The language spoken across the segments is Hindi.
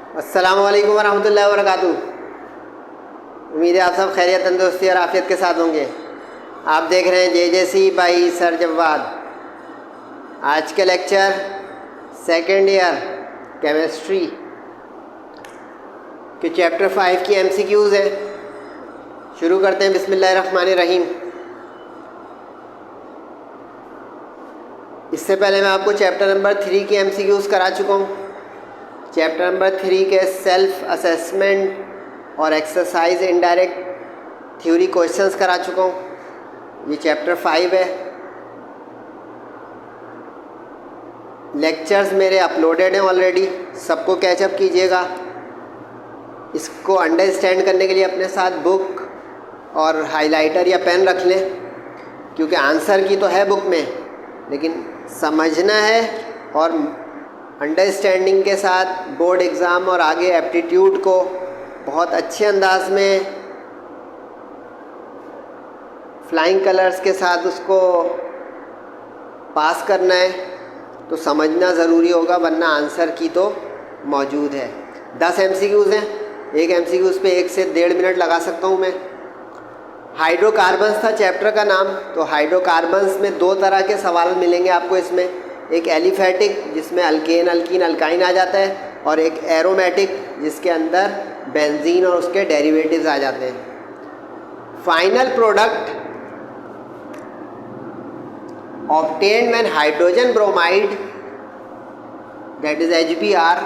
अस्सलामु अलैकुम वरहमतुल्लाहि वबरकातुहू। उम्मीद है आप सब खैरियत, तंदुरुस्ती और आफियत के साथ होंगे। आप देख रहे हैं JJC बाई सर जवाद। आज के लेक्चर सेकेंड ईयर केमिस्ट्री के चैप्टर 5 की MCQs है। शुरू करते हैं बिस्मिल्लाहिर्रहमानिर्रहीम। इससे पहले मैं आपको चैप्टर नंबर 3 की MCQs करा चुका हूँ। चैप्टर नंबर 3 के सेल्फ असेसमेंट और एक्सरसाइज इनडायरेक्ट थ्योरी क्वेश्चंस करा चुका हूँ। ये चैप्टर 5 है। लेक्चर्स मेरे अपलोडेड हैं ऑलरेडी, सबको कैचअप कीजिएगा। इसको अंडरस्टैंड करने के लिए अपने साथ बुक और हाइलाइटर या पेन रख लें, क्योंकि आंसर की तो है बुक में, लेकिन समझना है और अंडरस्टैंडिंग के साथ बोर्ड एग्ज़ाम और आगे एप्टीट्यूड को बहुत अच्छे अंदाज में फ्लाइंग कलर्स के साथ उसको पास करना है, तो समझना ज़रूरी होगा, वरना आंसर की तो मौजूद है। 10 MCQs हैं। एक MCQs पे 1 से 1.5 मिनट लगा सकता हूँ मैं। हाइड्रोकार्बन्स था चैप्टर का नाम। तो हाइड्रोकार्बन्स में 2 तरह के सवाल मिलेंगे आपको इसमें। एक एलिफैटिक जिसमें अल्केन, अल्कीन, अल्काइन आ जाता है, और एक एरोमेटिक जिसके अंदर बेंजीन और उसके डेरिवेटिव्स आ जाते हैं। Final product obtained when hydrogen bromide that is HBr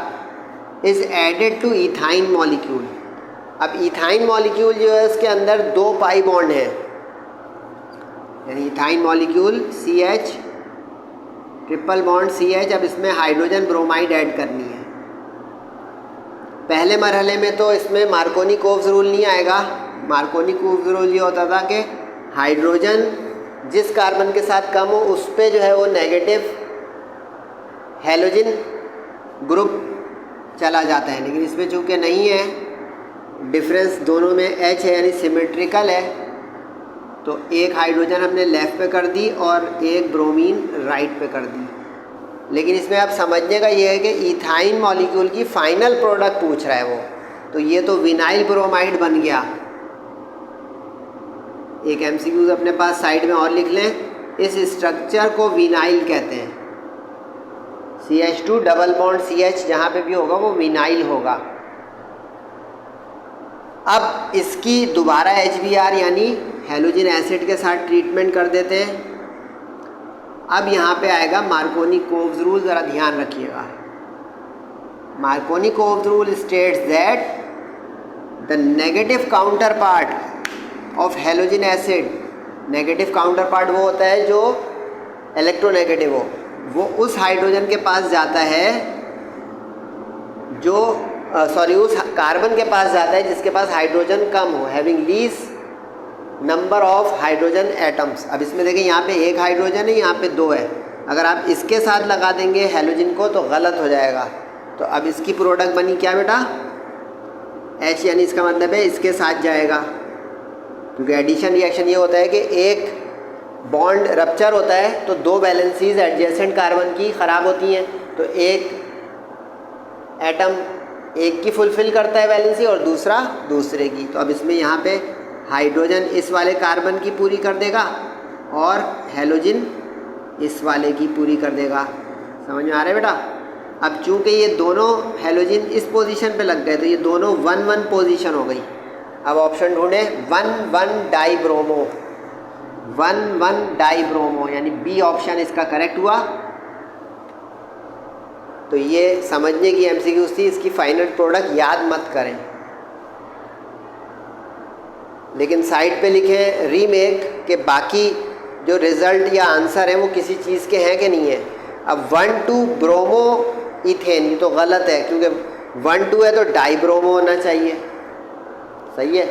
is added to ethyne molecule. अब इथाइन मॉलिक्यूल जो है उसके अंदर 2 पाई बॉन्ड हैं, यानी ethyne molecule CH triple bond CH। अब इसमें हाइड्रोजन ब्रोमाइड ऐड करनी है। पहले मरहले में तो इसमें मार्कोनी-कोव्स रूल नहीं आएगा। मार्कोनी-कोव्स रूल ये होता था कि हाइड्रोजन जिस कार्बन के साथ कम हो उस पे जो है वो नेगेटिव हैलोजन ग्रुप चला जाता है, लेकिन इसमें चूँकि नहीं है, डिफरेंस दोनों में H है यानी सिमेट्रिकल है, तो एक हाइड्रोजन हमने लेफ़्ट पे कर दी और एक ब्रोमीन राइट पे कर दी। लेकिन इसमें आप समझने का ये है कि इथाइन मॉलिक्यूल की फाइनल प्रोडक्ट पूछ रहा है वो, तो ये तो विनाइल ब्रोमाइड बन गया। एक MCQs अपने पास साइड में और लिख लें। इस स्ट्रक्चर को विनाइल कहते हैं। CH2 डबल बॉन्ड CH जहाँ पे भी होगा वो विनाइल होगा। अब इसकी दोबारा HBr यानी हैलोजन एसिड के साथ ट्रीटमेंट कर देते हैं। अब यहाँ पे आएगा मार्कोनी-कोव्स रूल, ज़रा ध्यान रखिएगा। Markovnikov's rule states that the negative counter part of halogen acid, negative counter part वो होता है जो इलेक्ट्रोनेगेटिव हो, वो उस हाइड्रोजन के पास जाता है जो उस कार्बन के पास जाता है जिसके पास हाइड्रोजन कम हो, having least number of hydrogen atoms. अब इसमें देखें यहाँ पे 1 हाइड्रोजन है, यहाँ पे 2 है। अगर आप इसके साथ लगा देंगे हैलोजन को तो गलत हो जाएगा। तो अब इसकी प्रोडक्ट बनी क्या बेटा? H, यानी इसका मतलब है इसके साथ जाएगा, क्योंकि एडिशन रिएक्शन ये होता है कि एक बॉन्ड रप्चर होता है तो 2 वैलेंसीज एडजेसेंट कार्बन की ख़राब होती हैं, तो एक एटम एक की फुलफ़िल करता है वैलेंसी और दूसरा दूसरे की। तो अब इसमें यहाँ पे हाइड्रोजन इस वाले कार्बन की पूरी कर देगा और हैलोजन इस वाले की पूरी कर देगा। समझ में आ रहा है बेटा? अब चूँकि ये दोनों हैलोजन इस पोजीशन पे लग गए तो ये दोनों 1-1 पोजीशन हो गई। अब ऑप्शन ढूंढें। 1,1 डाइब्रोमो, 1,1 डाइब्रोमो, यानी B ऑप्शन इसका करेक्ट हुआ। तो ये समझने की MCQs थी। इसकी फाइनल प्रोडक्ट याद मत करें, लेकिन साइड पे लिखें रीमेक के बाकी जो रिज़ल्ट या आंसर है वो किसी चीज़ के हैं कि नहीं है। अब 1,2 ब्रोमो इथेन, ये तो गलत है, क्योंकि 1,2 है तो डाइब्रोमो होना चाहिए। सही है।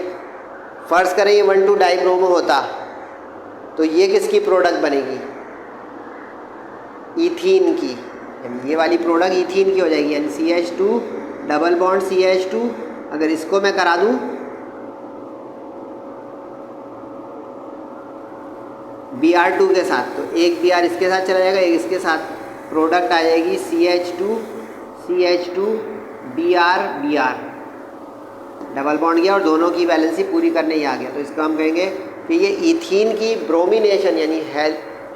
फ़र्ज़ करें ये 1,2 डाइब्रोमो होता तो ये किसकी प्रोडक्ट बनेगी? इथीन की। ये वाली प्रोडक्ट इथीन की हो जाएगी, यानी CH2 डबल बॉन्ड CH2। अगर इसको मैं करा दूं Br2 के साथ, तो एक Br इसके साथ चला जाएगा, एक इसके साथ, प्रोडक्ट आ जाएगी CH2 Br डबल बॉन्ड किया और दोनों की वैलेंसी पूरी करने ही आ गया। तो इसको हम कहेंगे कि ये इथीन की ब्रोमिनेशन यानी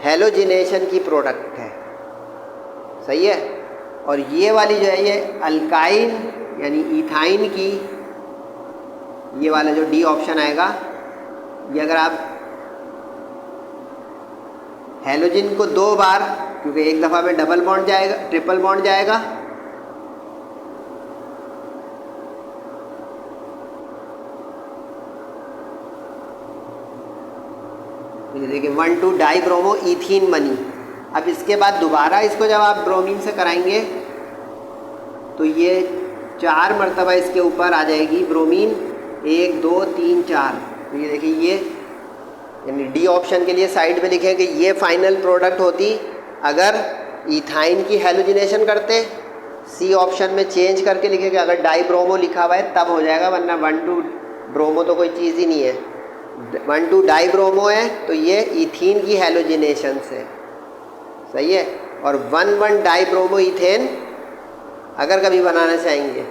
हेलोजिनेशन की प्रोडक्ट है। सही है। और ये वाली जो है ये अल्काइन यानी इथाइन की, ये वाला जो डी ऑप्शन आएगा, ये अगर आप हेलोजिन को 2 बार, क्योंकि एक दफ़ा में डबल बॉन्ड जाएगा, ट्रिपल बॉन्ड जाएगा, ये देखिए 1,2 डाइब्रोमो इथीन बनी। अब इसके बाद दोबारा इसको जब आप ब्रोमीन से कराएंगे तो ये 4 मरतबा इसके ऊपर आ जाएगी ब्रोमीन, 1 2 3 4। तो ये देखिए ये यानी डी ऑप्शन के लिए साइड में लिखे कि ये फाइनल प्रोडक्ट होती अगर इथाइन की हेलोजिनेशन करते। सी ऑप्शन में चेंज करके लिखे कि अगर डाइब्रोमो लिखा हुआ है तब हो जाएगा, वरना 1,2 ब्रोमो तो कोई चीज़ ही नहीं है। 1,2 डाइब्रोमो है तो ये इथीन की हेलोजिनेशन से। सही है। और 1,1 डाइब्रोमो इथेन अगर कभी बनाना चाहेंगे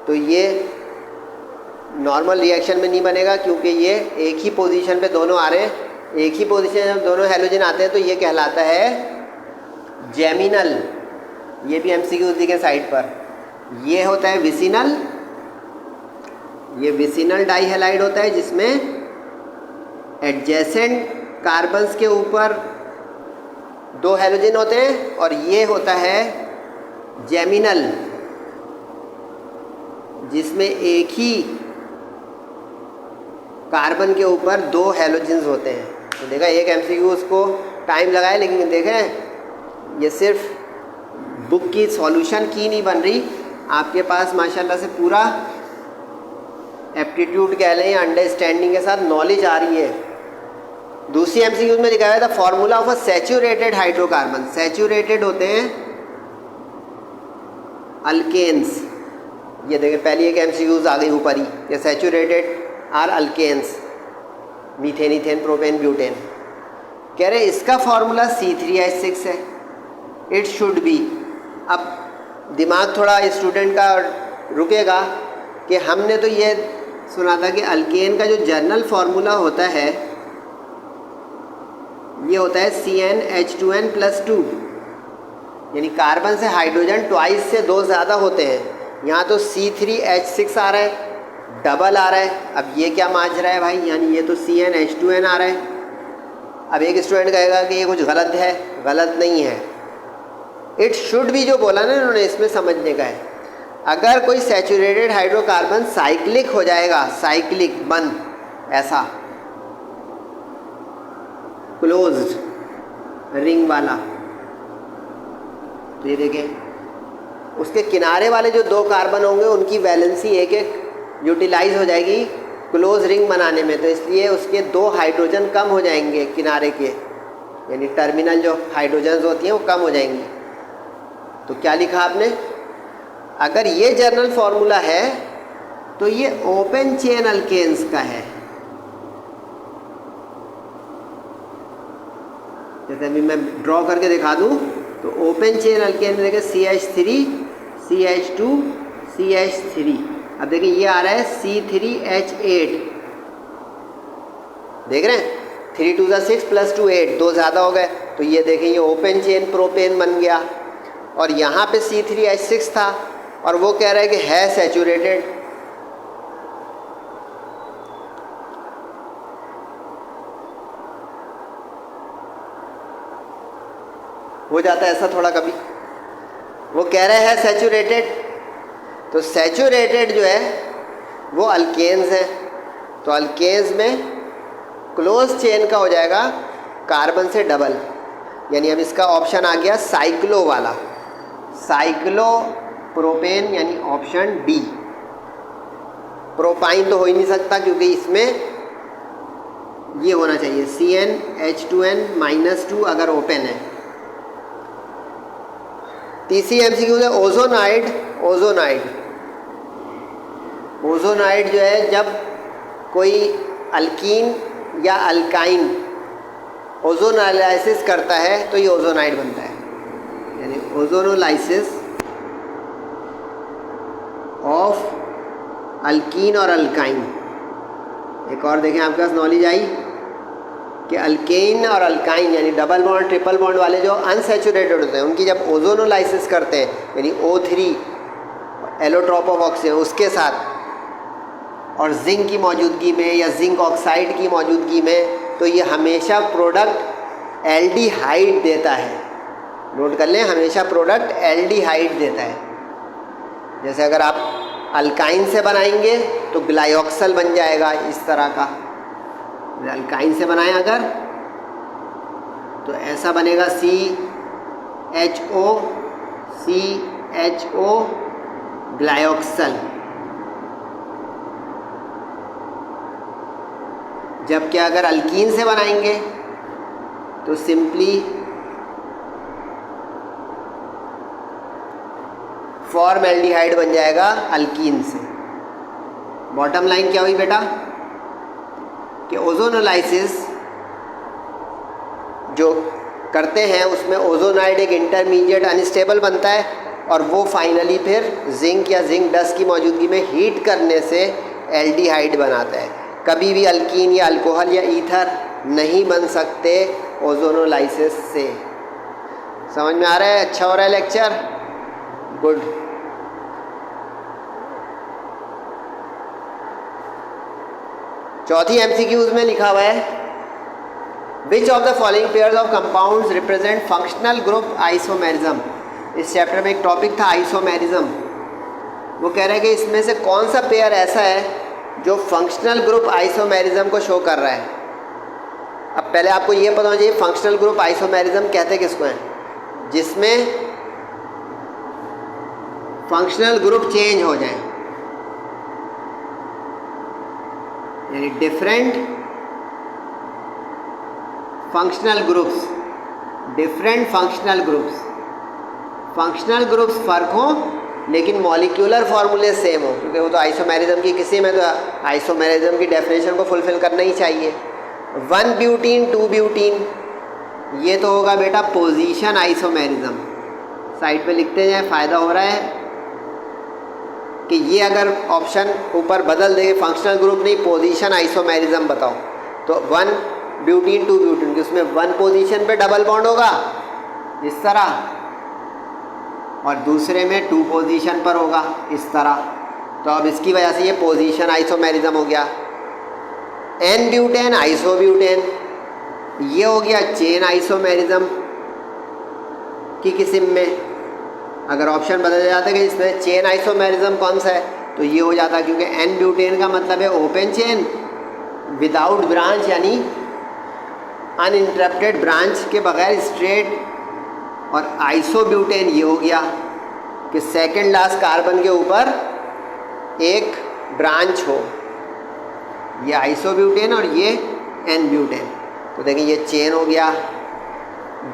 तो ये नॉर्मल रिएक्शन में नहीं बनेगा, क्योंकि ये एक ही पोजीशन पे दोनों आ रहे हैं। एक ही पोजीशन जब दोनों हेलोजन आते हैं तो ये कहलाता है जेमिनल। ये भी एमसीक्यू दिखे साइड पर। ये होता है विसिनल, ये विसिनल डाइहेलाइड होता है जिसमें एडजेसेंट कार्बन्स के ऊपर 2 हेलोजन होते हैं। और ये होता है जेमिनल जिसमें एक ही कार्बन के ऊपर 2 हेलोजन्स होते हैं। तो देखा एक एमसीक्यू उसको टाइम लगाया, लेकिन देखें ये सिर्फ बुक की सॉल्यूशन की नहीं बन रही, आपके पास माशाल्लाह से पूरा एप्टीट्यूड कह लें या अंडरस्टैंडिंग के साथ नॉलेज आ रही है। दूसरी एमसीक्यू में दिखाया था formula of a saturated hydrocarbon. Saturated होते हैं अल्केन्स। ये देखें पहली एक एमसीक्यूज आ गई ऊपर ही, ये saturated are alkanes, methane ethane propane butane. कह रहे इसका फॉर्मूला C3H6 है। It should be. अब दिमाग थोड़ा स्टूडेंट का रुकेगा कि हमने तो ये सुना था कि अल्केन का जो जर्नल फार्मूला होता है ये होता है CnH2n+2, यानी कार्बन से हाइड्रोजन ट्वाइस से 2 ज़्यादा होते हैं। यहाँ तो C3H6 आ रहा है, डबल आ रहा है। अब ये क्या मांझ रहा है भाई, यानी ये तो CnH2n आ रहा है। अब एक स्टूडेंट कहेगा कि ये कुछ गलत है, गलत नहीं है। इट शुड भी जो बोला ना इन्होंने, इसमें समझने का है। अगर कोई सैचुरेटेड हाइड्रोकार्बन साइक्लिक हो जाएगा, साइक्लिक बंद ऐसा क्लोज्ड रिंग वाला, तो ये देखें उसके किनारे वाले जो 2 कार्बन होंगे उनकी वैलेंसी एक एक यूटिलाइज हो जाएगी क्लोज रिंग बनाने में। तो इसलिए उसके 2 हाइड्रोजन कम हो जाएंगे किनारे के, यानी टर्मिनल जो हाइड्रोजन्स होती हैं वो कम हो जाएंगी। तो क्या लिखा आपने, अगर ये जर्नल फार्मूला है तो ये ओपन चेन अल्केन्स का है। जैसे अभी मैं ड्रॉ करके दिखा दूं तो ओपन चेन अल्केन में देखिए CH3 CH2 CH3। अब देखिए ये आ रहा है C3H8, देख रहे हैं 3 2 6 + 2 8, 2 ज़्यादा हो गए। तो ये देखिए ये ओपन चेन प्रोपेन बन गया। और यहाँ पे C3H6 था और वो कह रहा है कि है सैचुरेटेड। हो जाता है ऐसा थोड़ा कभी, वो कह रहे हैं सैचुरेटेड। तो सैचुरेटेड जो है वो अल्केन्स है। तो अल्केन्स में क्लोज चेन का हो जाएगा कार्बन से डबल, यानी अब इसका ऑप्शन आ गया साइक्लो वाला, साइक्लो प्रोपेन, यानी ऑप्शन डी। प्रोपाइन तो हो ही नहीं सकता क्योंकि इसमें ये होना चाहिए CnH2n-2 अगर ओपन है। तीसरी एमसीक्यू है ओजोनाइड। ओजोनाइड ओजोनाइड जो है जब कोई अल्कीन या अल्काइन ओजोनोलाइसिस करता है तो ये ओजोनाइड बनता है, यानी ओजोनोलाइसिस ऑफ अल्कीन और अल्काइन। एक और देखें, आपके पास नॉलेज आई कि अल्केन और अल्काइन यानी डबल बॉन्ड ट्रिपल बॉन्ड वाले जो अनसैचुरेटेड होते हैं उनकी जब ओजोनोलाइसिस करते हैं यानी O3 एलोट्रॉप ऑफ ऑक्सीजन उसके साथ और जिंक की मौजूदगी में या जिंक ऑक्साइड की मौजूदगी में, तो ये हमेशा प्रोडक्ट एल्डिहाइड देता है। नोट कर लें, हमेशा प्रोडक्ट एल्डिहाइड देता है। जैसे अगर आप अल्काइन से बनाएंगे तो ग्लाइऑक्सल बन जाएगा इस तरह का। अल्काइन से बनाएं अगर तो ऐसा बनेगा CHO ग्लाइऑक्सल। जबकि अगर अल्कीन से बनाएंगे तो सिंपली फॉर्मएल्डिहाइड बन जाएगा अल्कीन से। बॉटम लाइन क्या हुई बेटा कि ओजोनोलाइसिस जो करते हैं उसमें ओजोनाइड एक इंटरमीडिएट अनस्टेबल बनता है और वो फाइनली फिर जिंक या जिंक डस्ट की मौजूदगी में हीट करने से एल्डिहाइड बनाता है। कभी भी अल्कीन या अल्कोहल या ईथर नहीं बन सकते ओजोनोलाइसिस से। समझ में आ रहा है? अच्छा हो रहा है लेक्चर? गुड। चौथी MCQs में लिखा हुआ है which of the following pairs of compounds represent functional group isomerism. इस चैप्टर में एक टॉपिक था आइसोमेरिज्म। वो कह रहे हैं कि इसमें से कौन सा पेयर ऐसा है जो फंक्शनल ग्रुप आइसोमेरिज्म को शो कर रहा है। अब पहले आपको ये पता होना चाहिए फंक्शनल ग्रुप आइसोमेरिज्म कहते किसको हैं, जिसमें फंक्शनल ग्रुप चेंज हो जाए, यानी different functional groups, different functional groups, functional groups फर्क हो लेकिन मॉलिक्यूलर फार्मूले सेम हो, क्योंकि वो तो आइसोमेरिज्म की किसी में तो आइसोमेरिज्म की डेफिनेशन को फुलफिल करना ही चाहिए। 1 ब्यूटीन 2 ब्यूटीन ये तो होगा बेटा पोजीशन आइसोमेरिज्म। साइड पे लिखते जाए, फ़ायदा हो रहा है कि ये अगर ऑप्शन ऊपर बदल देंगे फंक्शनल ग्रुप नहीं पोजीशन आइसोमेरिज्म बताओ, तो 1 ब्यूटीन 2 ब्यूटीन की उसमें 1 पोजीशन पे डबल बॉन्ड होगा इस तरह और दूसरे में 2 पोजीशन पर होगा इस तरह। तो अब इसकी वजह से ये पोजीशन आइसोमेरिज्म हो गया। N ब्यूटेन आइसोब्यूटेन ये हो गया चेन आइसोमेरिज्म की किस्म में। अगर ऑप्शन बदल जाता है कि इसमें चेन आइसोमेरिज्म कौन सा है तो ये हो जाता, क्योंकि N ब्यूटेन का मतलब है ओपन चेन विदाउट ब्रांच यानी अनइंटरप्टेड ब्रांच के बगैर स्ट्रेट, और आइसोब्यूटेन ये हो गया कि सेकेंड लास्ट कार्बन के ऊपर एक ब्रांच हो, ये आइसोब्यूटेन और ये N ब्यूटेन। तो देखिए ये चेन हो गया।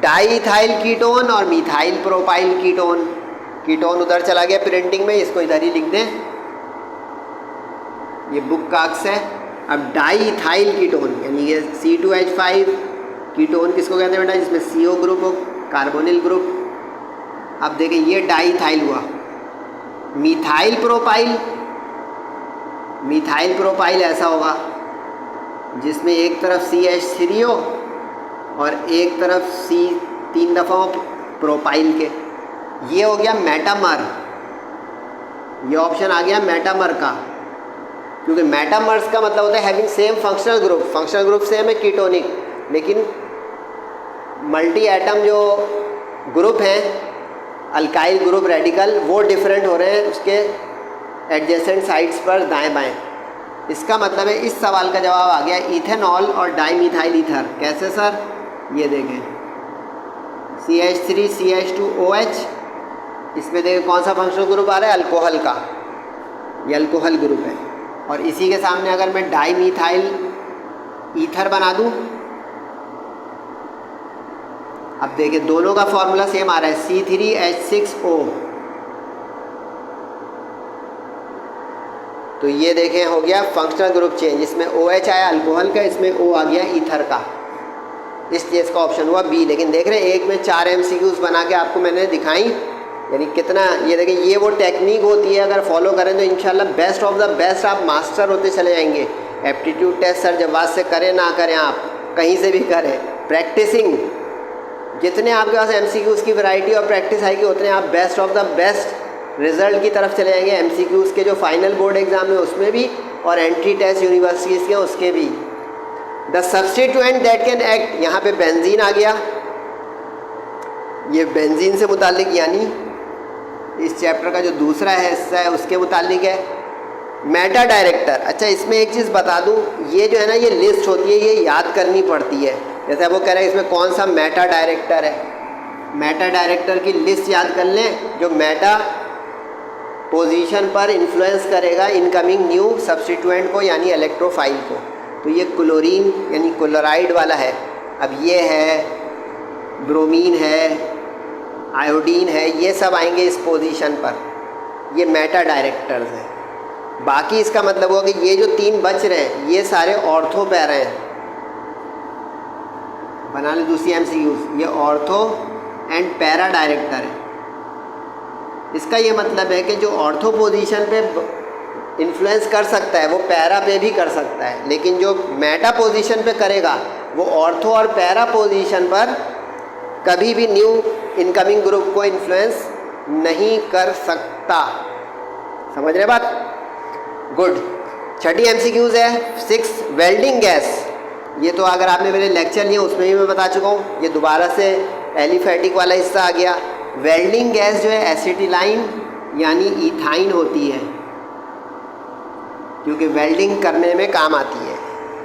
डाईइथाइल कीटोन और मिथाइल प्रोपाइल कीटोन, कीटोन उधर चला गया प्रिंटिंग में, इसको इधर ही लिख दें, ये बुक काक्स है। अब डाईइथाइल कीटोन यानी ये C2H5 कीटोन किसको कहते हैं बेटा, जिसमें CO ग्रुप हो, कार्बोनिल ग्रुप। अब देखिए ये डाईइथाइल हुआ। मिथाइल प्रोपाइल, मिथाइल प्रोपाइल ऐसा होगा जिसमें एक तरफ CH3 हो और एक तरफ C 3 दफ़ा हो प्रोपाइल के, ये हो गया मेटामर। ये ऑप्शन आ गया मेटामर का, क्योंकि मेटामर्स का मतलब होता है having same functional group. Functional group same है कीटोनिक, लेकिन मल्टी एटम जो ग्रुप हैं अल्काइल ग्रुप रेडिकल वो डिफरेंट हो रहे हैं उसके एडजेसेंट साइड्स पर दाएं बाएं। इसका मतलब है इस सवाल का जवाब आ गया इथेनॉल और डाईमिथाइल ईथर। कैसे सर? ये देखें CH3 CH2OH, इसमें देखें कौन सा फंक्शनल ग्रुप आ रहा है, अल्कोहल का, ये अल्कोहल ग्रुप है। और इसी के सामने अगर मैं डाईमिथाइल ईथर बना दूं, अब देखिए दोनों का फॉर्मूला सेम आ रहा है C3H6O। तो ये देखें हो गया फंक्शनल ग्रुप चेंज, इसमें OH आया अल्कोहल का, इसमें O आ गया ईथर का। इस चीज़ का ऑप्शन हुआ बी। लेकिन देख रहे हैं एक में 4 MCQs बना के आपको मैंने दिखाई यानी कितना, ये देखिए ये वो टेक्निक होती है, अगर फॉलो करें तो इंशाल्लाह बेस्ट ऑफ द बेस्ट आप मास्टर होते चले जाएंगे। एप्टीट्यूड टेस्ट सर जवाब से करें ना करें, आप कहीं से भी करें, प्रैक्टिसिंग जितने आपके पास एमसीक्यूज़ की वैरायटी और प्रैक्टिस आएगी उतने आप best of the best result की तरफ चले जाएंगे। एमसीक्यूज़ के जो फाइनल बोर्ड एग्जाम है उसमें भी, और एंट्री टेस्ट यूनिवर्सिटीज़ के उसके भी। The substituent that can act, यहाँ पे बेंजीन आ गया, ये बेंजीन से मुतालिक यानी इस चैप्टर का जो दूसरा हिस्सा है उसके मुतालिक है। मेटा डायरेक्टर, अच्छा इसमें एक चीज़ बता दूं, ये जो है ना ये लिस्ट होती है, ये याद करनी पड़ती है। जैसे वो कह रहे हैं इसमें कौन सा मेटा डायरेक्टर है, मेटा डायरेक्टर की लिस्ट याद कर लें, जो मेटा पोजीशन पर इन्फ्लुएंस करेगा इनकमिंग न्यू सब्स्टिट्यूएंट को यानी इलेक्ट्रोफाइल को। तो ये क्लोरीन यानी क्लोराइड वाला है, अब ये है ब्रोमीन है, आयोडीन है, ये सब आएंगे इस पोजीशन पर, ये मेटा डायरेक्टर्स हैं। बाकी इसका मतलब हुआ कि ये जो 3 बच रहे हैं ये सारे ऑर्थो पैरा हैं। बना ले दूसरी एमसीक्यूज, ये ऑर्थो एंड पैरा डायरेक्टर है। इसका ये मतलब है कि जो ऑर्थो पोजीशन पे इन्फ्लुएंस कर सकता है वो पैरा पे भी कर सकता है, लेकिन जो मेटा पोजीशन पे करेगा वो ऑर्थो और पैरा पोजीशन पर कभी भी न्यू इनकमिंग ग्रुप को इन्फ्लुएंस नहीं कर सकता। समझ रहे बात? गुड। छठी एमसीक्यूज है 6 वेल्डिंग गैस। ये तो अगर आपने मेरे लेक्चर लिए उसमें भी मैं बता चुका हूँ, ये दोबारा से एलिफेटिक वाला हिस्सा आ गया। वेल्डिंग गैस जो है एसिटिलाइन यानी इथाइन होती है, क्योंकि वेल्डिंग करने में काम आती है।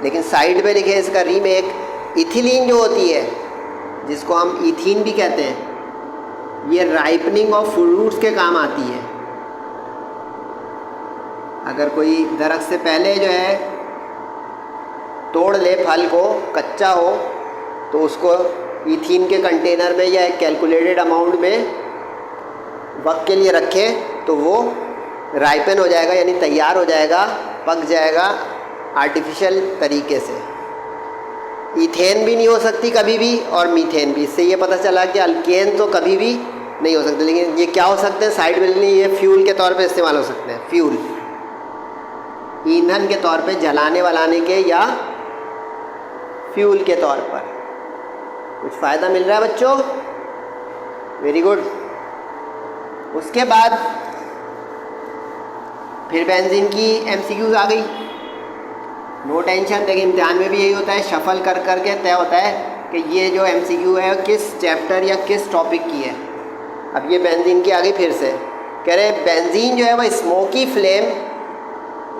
लेकिन साइड पे लिखे इसका रीमेक, इथिलीन जो होती है जिसको हम इथीन भी कहते हैं, ये राइपनिंग ऑफ फ्रूट्स के काम आती है। अगर कोई दरख्त से पहले जो है तोड़ ले फल को, कच्चा हो, तो उसको इथीन के कंटेनर में या एक कैलकुलेटेड अमाउंट में वक्त के लिए रखें तो वो राइपन हो जाएगा यानी तैयार हो जाएगा, पक जाएगा आर्टिफिशियल तरीके से। इथेन भी नहीं हो सकती कभी भी और मीथेन भी। इससे ये पता चला कि अल्केन तो कभी भी नहीं हो सकते, लेकिन ये क्या हो सकते हैं साइड में, ये फ्यूल के तौर पे इस्तेमाल हो सकते हैं। फ्यूल ईंधन के तौर पे, जलाने वलाने के या फ्यूल के तौर पर। कुछ फ़ायदा मिल रहा है बच्चों? Very good. उसके बाद फिर बेंजीन की एमसीक्यूज आ गई। नो टेंशन, देखिए इम्तिहान में भी यही होता है, शफल कर कर के तय होता है कि ये जो एमसीक्यू है किस चैप्टर या किस टॉपिक की है। अब ये बेंजीन की आ गई फिर से, कह रहे बेंजीन जो है वह स्मोकी फ्लेम,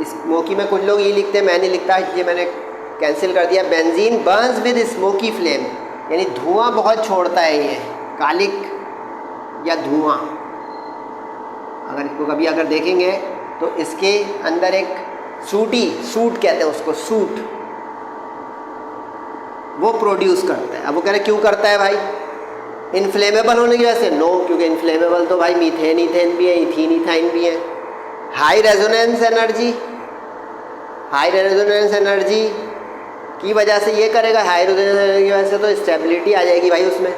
स्मोकी में कुछ लोग ये लिखते हैं, मैं नहीं लिखता, ये मैंने कैंसिल कर दिया। Benzene Burns with smoky flame यानी धुआं बहुत छोड़ता है, ये कालिक या धुआं। अगर इसको कभी अगर देखेंगे तो इसके अंदर एक सूट कहते हैं उसको, सूट वो प्रोड्यूस करता है। अब वो कह रहे क्यों करता है भाई? इनफ्लेमेबल होने की वजह से? नो, क्योंकि इनफ्लेमेबल तो भाई मीथेन ईथेन भी है, इथीन इथाइन भी है। High resonance energy, high resonance energy की वजह से ये करेगा, हाई रेजोनेंस एनर्जी की वजह से तो स्टेबिलिटी आ जाएगी भाई उसमें।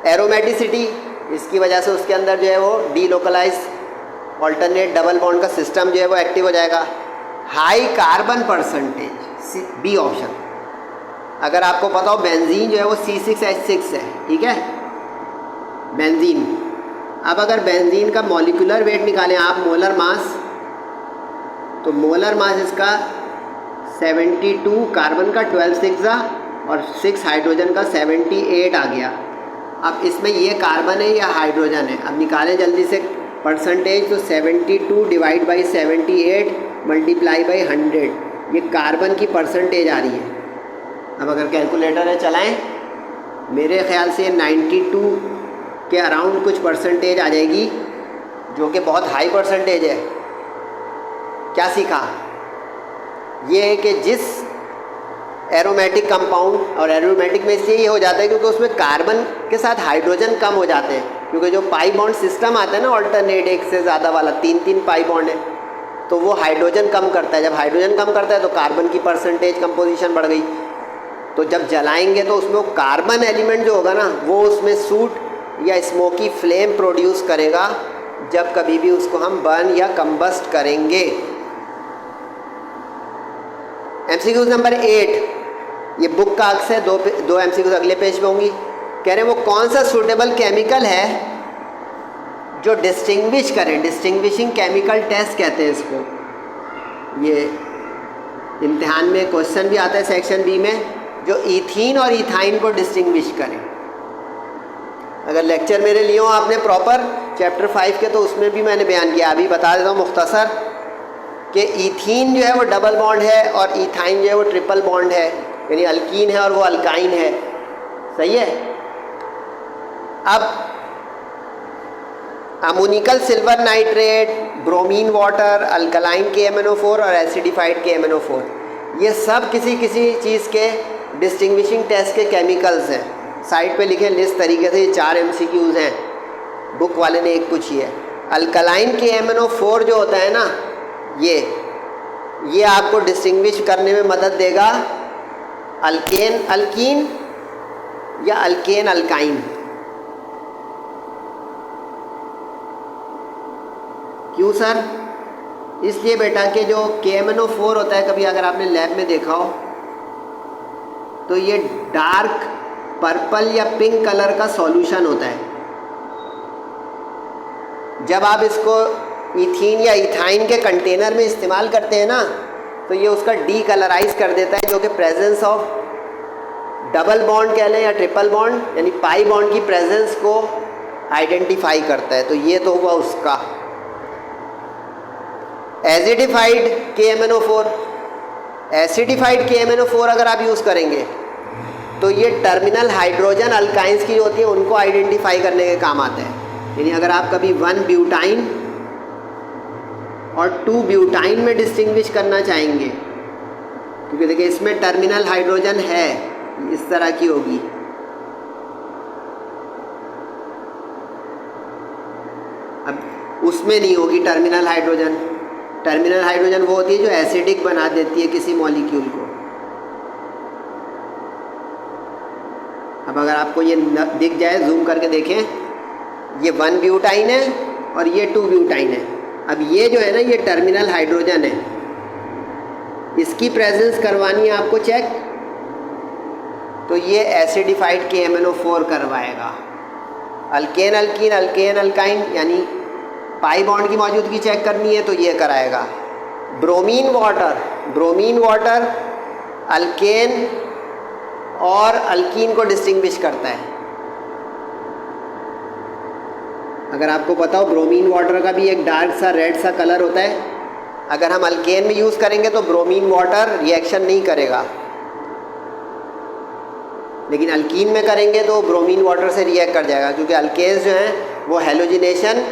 एरोमेटिसिटी, इसकी वजह से उसके अंदर जो है वो डीलोकलाइज ऑल्टरनेट डबल बॉन्ड का सिस्टम जो है वो एक्टिव हो जाएगा। High carbon percentage, B option. अगर आपको पता हो बेंजीन जो है वो C6H6 है, ठीक है, बेंजीन। अब अगर बेंजीन का मॉलिक्यूलर वेट निकालें आप, मोलर मास, तो मोलर मास इसका 72, कार्बन का 12 6 और 6 हाइड्रोजन का 78 आ गया। अब इसमें ये कार्बन है या हाइड्रोजन है? अब निकालें जल्दी से परसेंटेज, तो 72 डिवाइड बाई 78 मल्टीप्लाई बाई 100, ये कार्बन की परसेंटेज आ रही है। अब अगर कैलकुलेटर है चलाएं, मेरे ख्याल से 92 के अराउंड कुछ परसेंटेज आ जाएगी, जो कि बहुत हाई परसेंटेज है। क्या सीखा? ये है कि जिस एरोमेटिक कंपाउंड, और एरोमेटिक में इसलिए ये हो जाता है क्योंकि उसमें कार्बन के साथ हाइड्रोजन कम हो जाते हैं, क्योंकि जो पाई बॉन्ड सिस्टम आता है ना ऑल्टरनेट, एक से ज़्यादा वाला, 3 पाई बॉन्ड है, तो वो हाइड्रोजन कम करता है। जब हाइड्रोजन कम करता है तो कार्बन की परसेंटेज कंपोजिशन बढ़ गई। तो जब जलाएंगे तो उसमें वो कार्बन एलिमेंट जो होगा ना वो उसमें सूट या स्मोकी फ्लेम प्रोड्यूस करेगा जब कभी भी उसको हम बर्न या कंबस्ट करेंगे। एमसीक्यूज नंबर 8, ये बुक का अक्स है, दो एमसीक्यूज अगले पेज पे होंगी। कह रहे हैं वो कौन सा सूटेबल केमिकल है जो डिस्टिंग्विश करें, डिस्टिंग्विशिंग केमिकल टेस्ट कहते हैं इसको। ये इम्तिहान में क्वेश्चन भी आता है सेक्शन बी में, जो ईथीन और इथाइन को डिस्टिंग्विश करें। अगर लेक्चर मेरे लिए हो आपने प्रॉपर चैप्टर 5 के, तो उसमें भी मैंने बयान किया। अभी बता देता हूँ मुख्तसर कि ईथीन जो है वो डबल बॉन्ड है और इथाइन जो है वो ट्रिपल बॉन्ड है, यानी अल्कीन है और वो अल्काइन है। सही है। अब ammoniacal silver nitrate, bromine water, alkaline KMnO4 और एसिडिफाइड KMnO4, ये सब किसी किसी चीज़ के डिस्टिंग्विशिंग टेस्ट के केमिकल्स हैं। साइड पे लिखे लिस्ट तरीके से, ये 4 MCQs हैं, बुक वाले ने एक पूछी है। अल्कलाइन KMnO4 जो होता है ना, ये आपको डिस्टिंग्विश करने में मदद देगा अल्केन अल्कीन या अल्केन अल्काइन। क्यों सर? इसलिए बेटा कि जो KMnO4 होता है, कभी अगर आपने लैब में देखा हो तो ये डार्क पर्पल या पिंक कलर का सॉल्यूशन होता है। जब आप इसको इथीन या इथाइन के कंटेनर में इस्तेमाल करते हैं ना, तो ये उसका डीकलराइज कर देता है, जो कि प्रेजेंस ऑफ डबल बॉन्ड कह लें या ट्रिपल बॉन्ड यानी पाई बॉन्ड की प्रेजेंस को आइडेंटिफाई करता है। तो ये तो हुआ उसका। एसिडिफाइड KMnO4, एसिडिफाइड KMnO4 अगर आप यूज़ करेंगे तो ये टर्मिनल हाइड्रोजन अल्काइंस की होती है, उनको आइडेंटिफाई करने के काम आता है। यानी अगर आप कभी 1 ब्यूटाइन और 2 ब्यूटाइन में डिस्टिंग्विश करना चाहेंगे, क्योंकि देखिए इसमें टर्मिनल हाइड्रोजन है, इस तरह की होगी। अब उसमें नहीं होगी टर्मिनल हाइड्रोजन। टर्मिनल हाइड्रोजन वो होती है जो एसिडिक बना देती है किसी मॉलिक्यूल को। अब अगर आपको ये दिख जाए, जूम करके देखें, ये 1 ब्यूटाइन है और ये 2 ब्यूटाइन है। अब ये जो है ना, ये टर्मिनल हाइड्रोजन है, इसकी प्रेजेंस करवानी है आपको चेक, तो ये एसिडिफाइड KMnO4 करवाएगा। अल्केन अल्कीन, अल्केन अल्काइन यानी पाई बॉन्ड की मौजूदगी चेक करनी है तो ये कराएगा। ब्रोमीन वाटर अल्केन और अल्कीन को डिस्टिंग्विश करता है। अगर आपको पता हो, ब्रोमीन वाटर का भी एक डार्क सा रेड सा कलर होता है। अगर हम अल्केन में यूज़ करेंगे तो ब्रोमीन वाटर रिएक्शन नहीं करेगा, लेकिन अल्कीन में करेंगे तो ब्रोमीन वाटर से रिएक्ट कर जाएगा, क्योंकि अल्केन्स जो हैं वो halogenation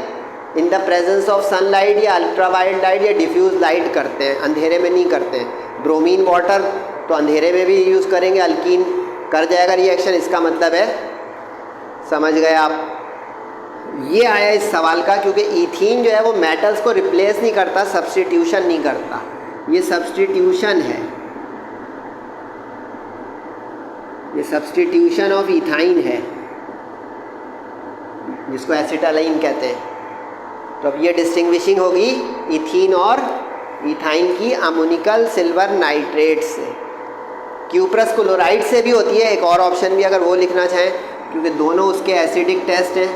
in the presence of sunlight या अल्ट्रावायलेट लाइट या डिफ्यूज लाइट करते हैं, अंधेरे में नहीं करते हैं। ब्रोमीन वाटर तो अंधेरे में भी यूज़ करेंगे, अल्कीन कर जाएगा रिएक्शन। इसका मतलब है, समझ गए आप? ये आया इस सवाल का, क्योंकि ईथीन जो है वो मेटल्स को रिप्लेस नहीं करता, सब्स्टिट्यूशन नहीं करता, ये सब्स्टिट्यूशन है, ये सब्स्टिट्यूशन ऑफ इथाइन है, जिसको एसिटालाइन कहते हैं। तो अब ये डिस्टिंग्विशिंग होगी इथीन और इथाइन की अमोनिकल सिल्वर नाइट्रेट से। क्यूप्रस क्लोराइड से भी होती है, एक और ऑप्शन भी अगर वो लिखना चाहें, क्योंकि दोनों उसके एसिडिक टेस्ट हैं।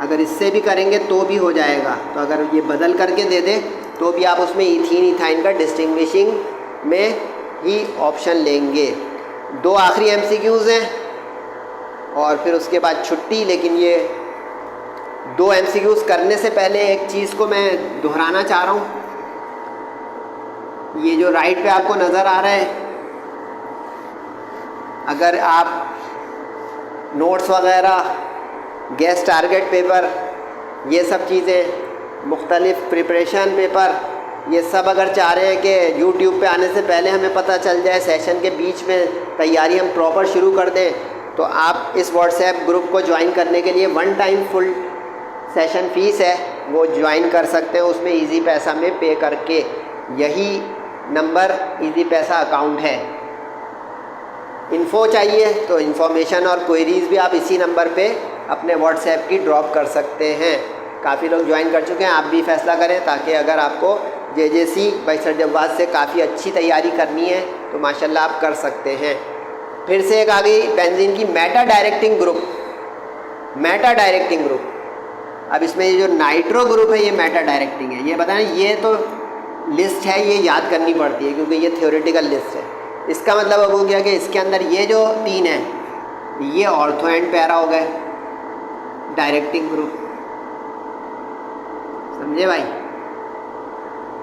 अगर इससे भी करेंगे तो भी हो जाएगा, तो अगर ये बदल करके दे दे तो भी आप उसमें इथीन इथाइन का डिस्टिंग्विशिंग में ही ऑप्शन लेंगे। 2 आखिरी MCQs हैं और फिर उसके बाद छुट्टी। लेकिन ये 2 MCQs करने से पहले एक चीज़ को मैं दोहराना चाह रहा हूँ। ये जो राइट पे आपको नज़र आ रहा है, अगर आप नोट्स वगैरह, गेस्ट टारगेट पेपर, ये सब चीज़ें, मुख्तलिफ प्रिपरेशन पेपर, ये सब अगर चाह रहे हैं कि YouTube पे आने से पहले हमें पता चल जाए, सेशन के बीच में तैयारी हम प्रॉपर शुरू कर दें, तो आप इस व्हाट्सएप ग्रुप को ज्वाइन करने के लिए 1 टाइम फुल सेशन फ़ीस है, वो ज्वाइन कर सकते हैं उसमें इजी पैसा में पे करके। यही नंबर इजी पैसा अकाउंट है। इन्फो चाहिए तो इन्फॉर्मेशन और क्वेरीज़ भी आप इसी नंबर पे अपने व्हाट्सएप की ड्रॉप कर सकते हैं। काफ़ी लोग ज्वाइन कर चुके हैं, आप भी फैसला करें ताकि अगर आपको JJC भाई सरजब्बाद से काफ़ी अच्छी तैयारी करनी है तो माशाल्लाह आप कर सकते हैं। फिर से एक आ गई बेंजीन की Meta directing group. Meta directing group, अब इसमें ये जो नाइट्रो ग्रुप है ये मेटा डायरेक्टिंग है। ये बताएं, ये तो लिस्ट है, ये याद करनी पड़ती है क्योंकि ये थ्योरेटिकल लिस्ट है। इसका मतलब अब हो गया कि इसके अंदर ये जो 3 है ये ऑर्थो एंड पैरा हो गए डायरेक्टिंग ग्रुप, समझे भाई।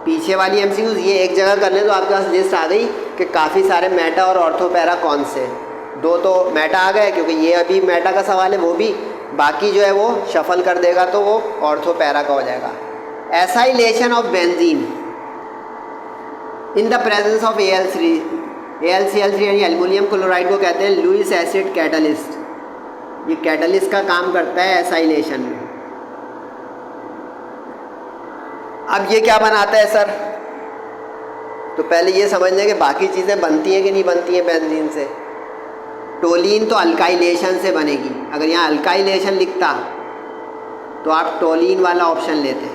पीछे वाली MCQs ये एक जगह कर लें तो आपके पास लिस्ट आ गई कि काफ़ी सारे मेटा और ऑर्थो पैरा कौन से हैं। 2 तो मेटा आ गए क्योंकि ये अभी मेटा का सवाल है, वो भी बाकी जो है वो शफल कर देगा तो वो ऑर्थो पैरा का हो जाएगा। Acylation of benzene in the presence of AlCl3 यानी एल्युमिनियम क्लोराइड को कहते हैं लुईस एसिड कैटलिस्ट। ये कैटलिस्ट का काम करता है एसाइलेशन में। अब ये क्या बनाता है सर, तो पहले ये समझ लें कि बाकी चीज़ें बनती हैं कि नहीं बनती हैं बेंजीन से। टोलीन तो अल्काइलेशन से बनेगी, अगर यहाँ अल्काइलेशन लिखता तो आप टोलीन वाला ऑप्शन लेते,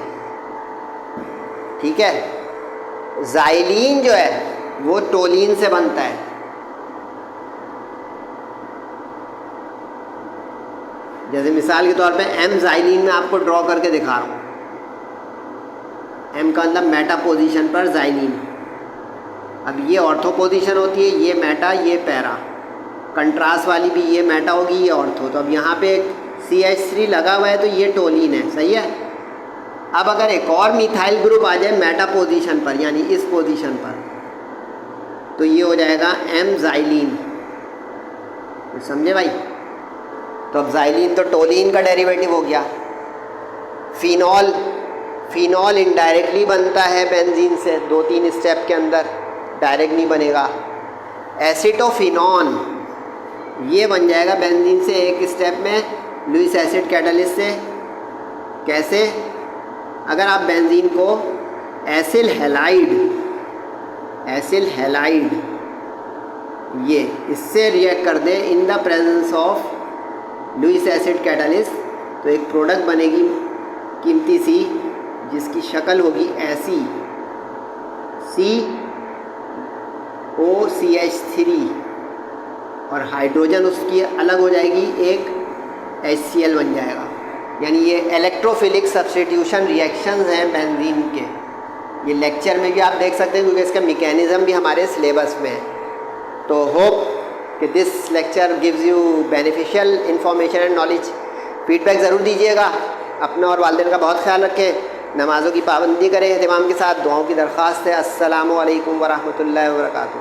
ठीक है। ज़ाइलीन जो है वो टोलीन से बनता है। जैसे मिसाल के तौर पे M ज़ाइलीन में आपको ड्रॉ करके दिखा रहा हूँ। M का मतलब मेटा पोजीशन पर ज़ाइलीन। अब ये ऑर्थो पोजीशन होती है, ये मेटा ये पैरा। कंट्रास्ट वाली भी ये मेटा होगी ये ऑर्थो। तो अब यहाँ पे CH3 लगा हुआ है तो ये टोलीन है, सही है। अब अगर एक और मिथाइल ग्रुप आ जाए मेटा पोजीशन पर यानी इस पोजीशन पर तो ये हो जाएगा M ज़ाइलीन, समझे भाई। तो अब ज़ाइलीन तो टोलीन का डेरिवेटिव हो गया। फिनॉल, फिनॉल इनडायरेक्टली बनता है बेंजीन से 2-3 स्टेप के अंदर, डायरेक्ट नहीं बनेगा। एसिटोफिनॉन ये बन जाएगा बेंजीन से एक स्टेप में लुईस एसिड कैटलिस्ट से। कैसे, अगर आप बेंजीन को एसिल हैलाइड ये इससे रिएक्ट कर दें in the presence of Lewis acid catalyst तो एक प्रोडक्ट बनेगी कीमती सी जिसकी शक्ल होगी ऐसी COCH3 और हाइड्रोजन उसकी अलग हो जाएगी, एक HCl बन जाएगा। यानी ये इलेक्ट्रोफिलिक सब्स्टिट्यूशन रिएक्शंस हैं बेंजीन के। ये लेक्चर में भी आप देख सकते हैं क्योंकि इसका मैकेनिज्म भी हमारे सिलेबस में है। तो होप कि this lecture gives you beneficial information and knowledge. Feedback ज़रूर दीजिएगा। अपना और वालिदैन का बहुत ख्याल रखें। नमाज़ों की पाबंदी करें एहतिमाम के साथ। दुआओं की दरख्वास्त है। अस्सलामु अलैकुम वरहमतुल्लाहि वबरकातुहू।